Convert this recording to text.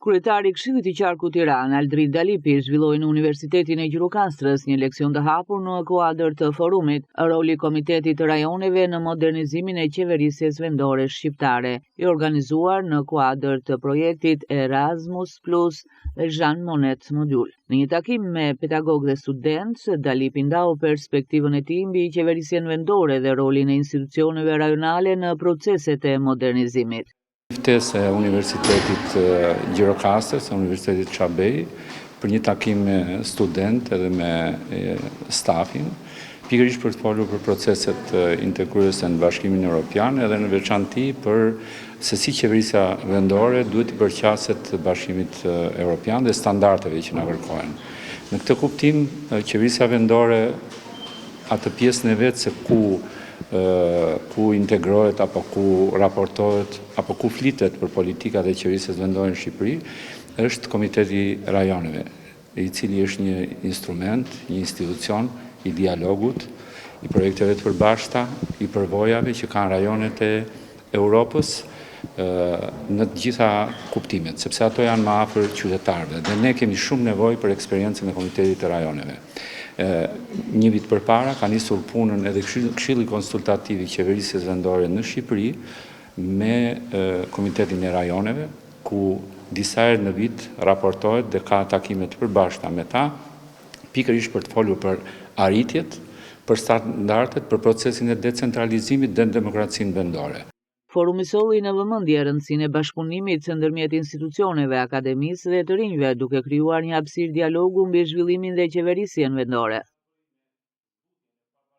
Kryetari i Këshillit i Qarkut Tiranë, Aldrin Dalipi, zhvilloi në Universitetin e Gjirokastrës një leksion të hapur në kuadër të forumit roli Komitetit të Rajoneve në modernizimin e qeverisjes vendore shqiptare, i organizuar në kuadër të projektit Erasmus Plus Jean Monnet Modul. Në një takim me pedagog dhe studentë, Dalipi ndau perspektivën e tij mbi qeverisjen vendore dhe rolin e institucioneve rajonale në proceset e modernizimit. Ftesë e Universitetit Gjirokastrës, Universitetit Çabej, për një takim me studentë edhe me stafin, pikërisht për të folur për proceset integruese në Bashkimin Evropian edhe në veçanti për se si qeverisja vendore duhet i përqaset Bashkimit Evropian dhe standardeve që na kërkohen. Në këtë kuptim, qeverisja vendore atë pjesën e vet se ku integrohet apo ku raportohet apo ku flitet për politikat e qeverisjes vendore në Shqipëri, është Komiteti Rajoneve, i cili është një instrument, një institucion i dialogut, i projekteve të përbashkëta, i përvojave që kanë rajonet e Europës në të gjitha kuptimet, sepse ato janë më afër qytetarëve dhe ne kemi shumë nevojë për eksperiencën e Komitetit të Rajoneve. Një vit përpara ka nisur punën edhe Këshilli Konsultativ i Qeverisjes Vendore në Shqipëri me Komitetin e Rajoneve, ku disa herë në vit raportohet dhe ka takime të përbashkëta me ta, pikërisht për të folur për arritjet, për standardet, për procesin e decentralizimit dhe demokracinë vendore. Forumi solli në vëmendje rëndësinë e bashkëpunimit ndërmjet institucioneve, akademisë dhe të rinjve, duke krijuar një hapësirë dialogu mbi zhvillimin dhe qeverisjen vendore.